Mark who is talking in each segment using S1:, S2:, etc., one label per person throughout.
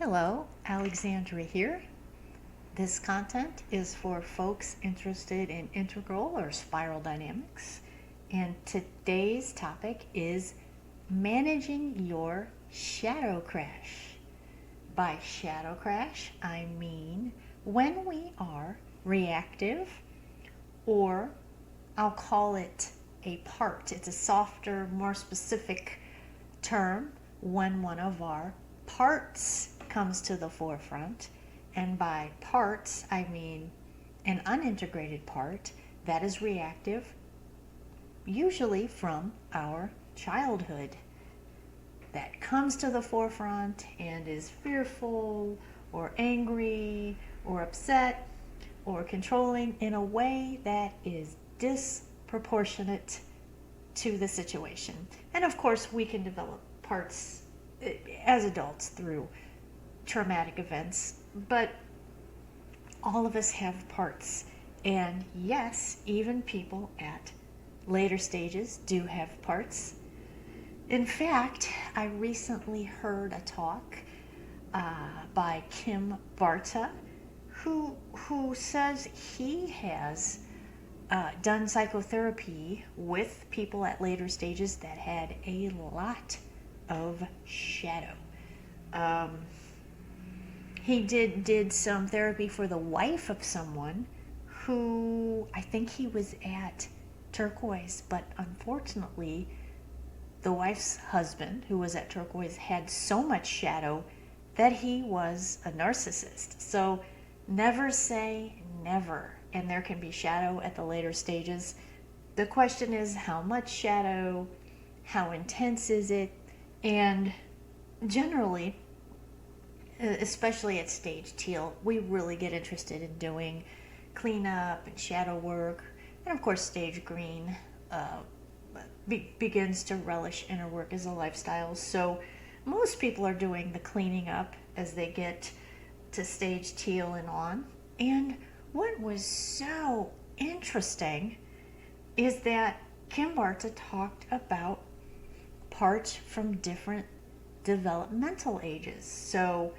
S1: Hello, Alexandra here. This content is for folks interested in integral or spiral dynamics, and today's topic is managing your shadow crash. By shadow crash, I mean when we are reactive, or I'll call it a part. It's a softer, more specific term when one of our parts comes to the forefront. And by parts, I mean an unintegrated part that is reactive, usually from our childhood, that comes to the forefront and is fearful or angry or upset or controlling in a way that is disproportionate to the situation. And of course, we can develop parts as adults through traumatic events, but all of us have parts. And yes, even people at later stages do have parts. In fact, I recently heard a talk by Kim Barta, who says he has done psychotherapy with people at later stages that had a lot of shadow. He did some therapy for the wife of someone who, I think he was at Turquoise, but unfortunately the wife's husband, who was at Turquoise, had so much shadow that he was a narcissist. So never say never, and there can be shadow at the later stages. The question is how much shadow, how intense is it, and generally, especially at stage teal, we really get interested in doing cleanup and shadow work. And of course, stage green begins to relish inner work as a lifestyle. So most people are doing the cleaning up as they get to stage teal and on. And what was so interesting is that Kim Barta talked about parts from different developmental ages. So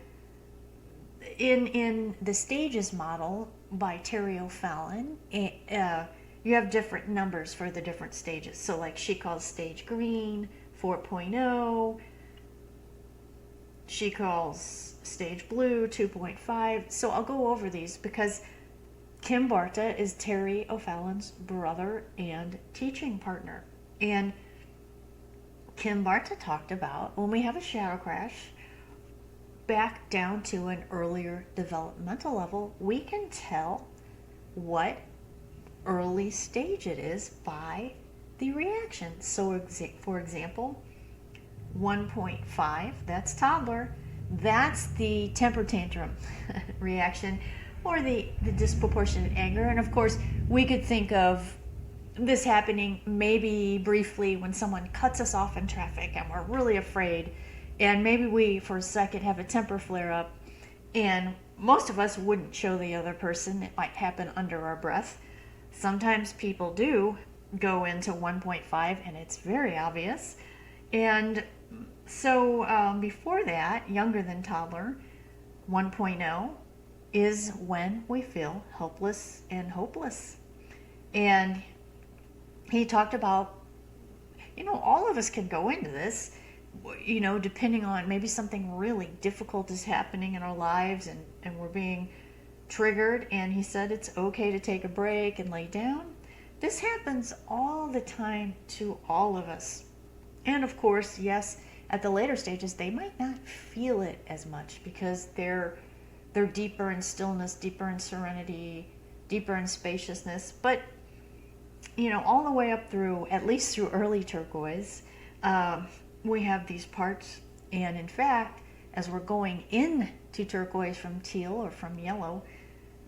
S1: in the stages model by Terry O'Fallon, you have different numbers for the different stages. So like she calls stage green 4.0, she calls stage blue 2.5. So I'll go over these because Kim Barta is Terry O'Fallon's brother and teaching partner. And Kim Barta talked about when we have a shadow crash, back down to an earlier developmental level, we can tell what early stage it is by the reaction. So for example, 1.5, that's toddler, that's the temper tantrum reaction, or the disproportionate anger. And of course, we could think of this happening maybe briefly when someone cuts us off in traffic and we're really afraid, and maybe we for a second have a temper flare up, and most of us wouldn't show the other person. It might happen under our breath. Sometimes people do go into 1.5 and it's very obvious. And so before that, younger than toddler, 1.0 is when we feel helpless and hopeless. And he talked about, all of us can go into this, depending on maybe something really difficult is happening in our lives and we're being triggered. And he said it's okay to take a break and lay down. This happens all the time to all of us. And of course, yes, at the later stages, they might not feel it as much because they're deeper in stillness, deeper in serenity, deeper in spaciousness. But all the way up through, at least through early turquoise, we have these parts. And in fact, as we're going into turquoise from teal or from yellow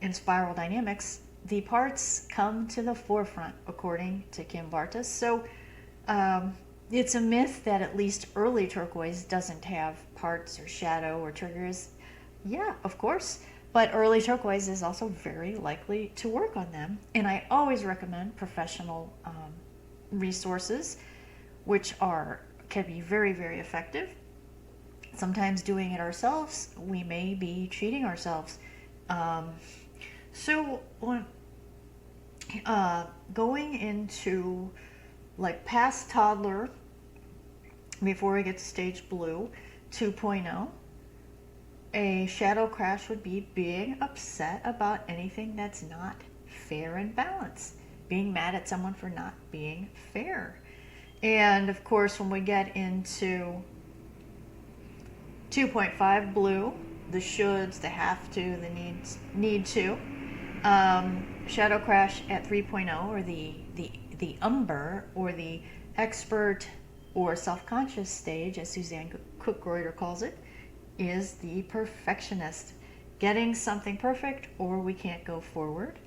S1: in spiral dynamics, the parts come to the forefront, according to Kim Barta. So it's a myth that at least early turquoise doesn't have parts or shadow or triggers. Yeah, of course. But early turquoise is also very likely to work on them. And I always recommend professional resources, which can be very, very effective. sometimes doing it ourselves, we may be cheating ourselves. So when going into like past toddler, before we get to stage blue 2.0, a shadow crash would be being upset about anything that's not fair and balanced, being mad at someone for not being fair. And of course, when we get into 2.5 blue, the shoulds, the have to, the need to, shadow crash at 3.0, or the umber, or the expert or self-conscious stage, as Suzanne Cook-Greuter calls it, is the perfectionist, getting something perfect or we can't go forward.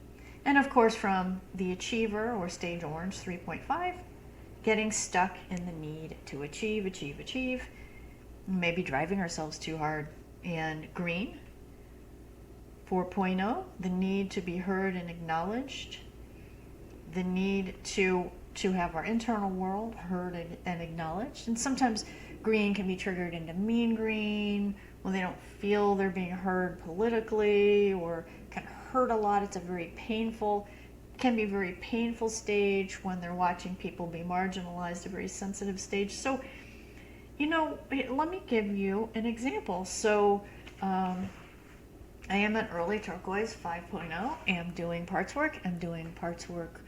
S1: And of course, from the achiever, or stage orange 3.5, getting stuck in the need to achieve, maybe driving ourselves too hard. And green 4.0, the need to be heard and acknowledged, the need to have our internal world heard and acknowledged. And sometimes green can be triggered into mean green when they don't feel they're being heard politically, or can hurt a lot. It's a very painful, can be a very painful stage when they're watching people be marginalized, a very sensitive stage. So, let me give you an example. So, I am an early turquoise 5.0. I'm doing parts work. I'm doing parts work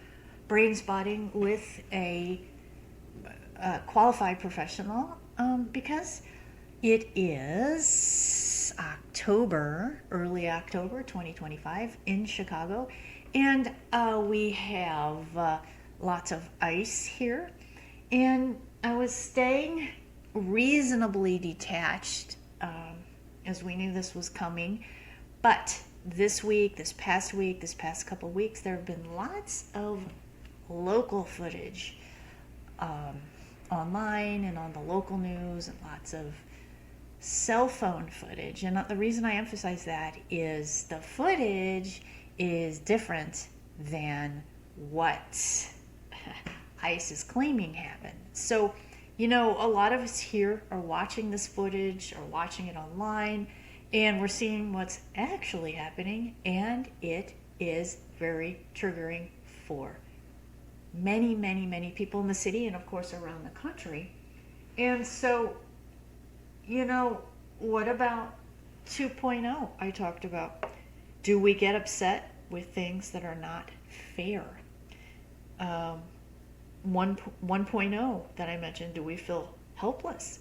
S1: brain spotting with a qualified professional, because it is early October 2025 in Chicago, and we have lots of ice here. And I was staying reasonably detached, as we knew this was coming. But this past couple of weeks, there have been lots of local footage online and on the local news, and lots of cell phone footage. And the reason I emphasize that is the footage is different than what ICE is claiming happened. So, a lot of us here are watching this footage or watching it online, and we're seeing what's actually happening, and it is very triggering for many, many, many people in the city, and of course around the country. And so, what about 2.0 I talked about? Do we get upset with things that are not fair? 1.0 that I mentioned, do we feel helpless?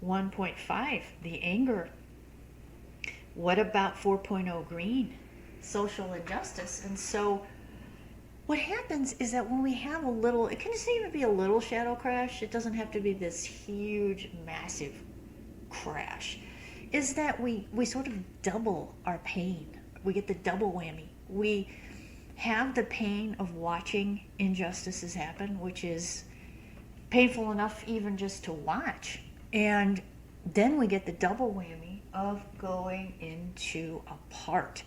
S1: 1.5, the anger. What about 4.0 green, social injustice? And so what happens is that when we have a little, it can just even be a little shadow crash, it doesn't have to be this huge, massive crash, is that we sort of double our pain. We get the double whammy. We have the pain of watching injustices happen, which is painful enough even just to watch. And then we get the double whammy of going into a part.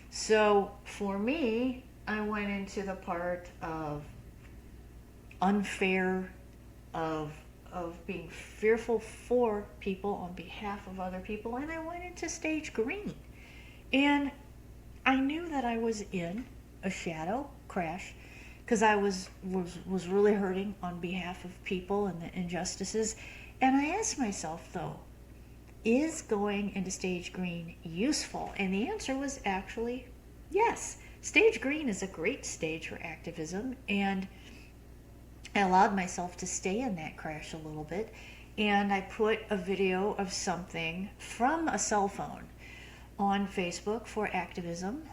S1: So for me, I went into the part of unfair, of being fearful for people on behalf of other people, and I went into stage green. And I knew that I was in a shadow crash because I was really hurting on behalf of people and the injustices. And I asked myself, though, is going into stage green useful? And the answer was actually yes. Stage green is a great stage for activism, and I allowed myself to stay in that crash a little bit, and I put a video of something from a cell phone on Facebook for activism.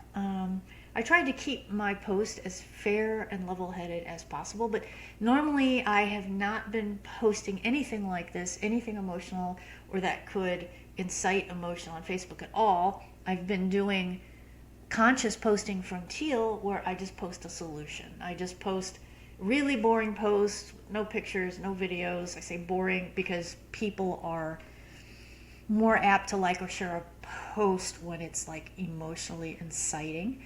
S1: I tried to keep my post as fair and level-headed as possible, but normally I have not been posting anything like this, anything emotional or that could incite emotion on Facebook at all. I've been doing conscious posting from Teal, where I just post a solution. I just post really boring posts, no pictures, no videos. I say boring because people are more apt to like or share a post when it's like emotionally inciting.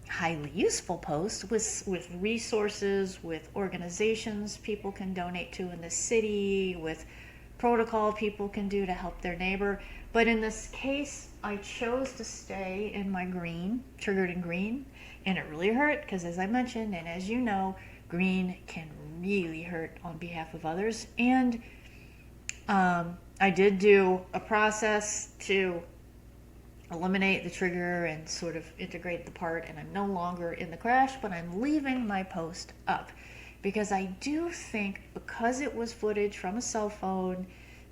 S1: Highly useful posts with resources, with organizations people can donate to in the city, with protocol people can do to help their neighbor. But in this case, I chose to stay in my green, triggered in green, and it really hurt because, as I mentioned, and as you know, green can really hurt on behalf of others. And I did do a process to eliminate the trigger and sort of integrate the part, and I'm no longer in the crash, but I'm leaving my post up because I do think, because it was footage from a cell phone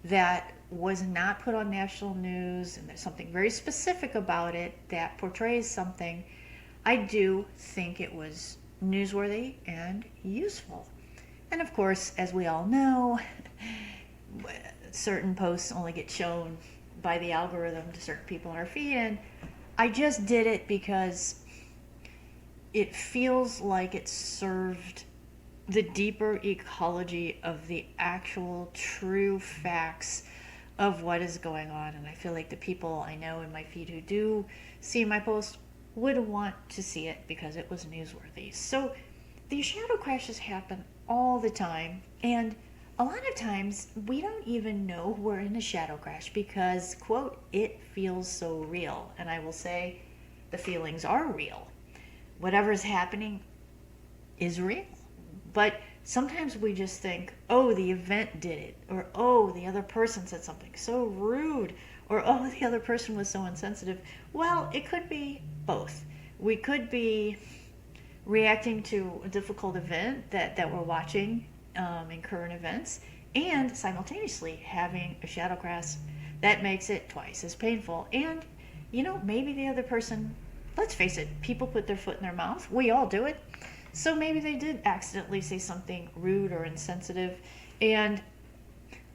S1: that was not put on national news and there's something very specific about it that portrays something, I do think it was newsworthy and useful. And of course, as we all know, certain posts only get shown by the algorithm to certain people on our feed, and I just did it because it feels like it served the deeper ecology of the actual true facts of what is going on. And I feel like the people I know in my feed who do see my post would want to see it because it was newsworthy. So these shadow crashes happen all the time, and a lot of times we don't even know we're in a shadow crash because, quote, it feels so real. And I will say the feelings are real. Whatever's happening is real. But sometimes we just think, oh, the event did it, or oh, the other person said something so rude, or oh, the other person was so insensitive. Well, it could be both. We could be reacting to a difficult event that we're watching in current events, and simultaneously having a shadow crash that makes it twice as painful. And maybe the other person, let's face it, people put their foot in their mouth. We all do it. So maybe they did accidentally say something rude or insensitive, and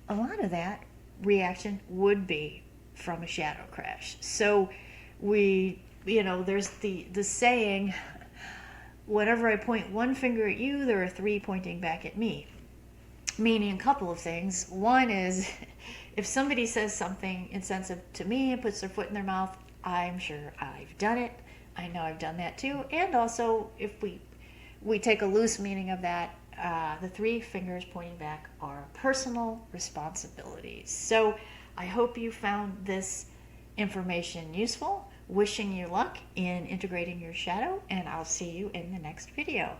S1: a lot of that reaction would be from a shadow crash. So there's the saying, whenever I point one finger at you, there are three pointing back at me. Meaning a couple of things. One is, if somebody says something insensitive to me and puts their foot in their mouth, I'm sure I've done it. I know I've done that too. And also, if we take a loose meaning of that, the three fingers pointing back are personal responsibilities. So I hope you found this information useful. Wishing you luck in integrating your shadow, and I'll see you in the next video.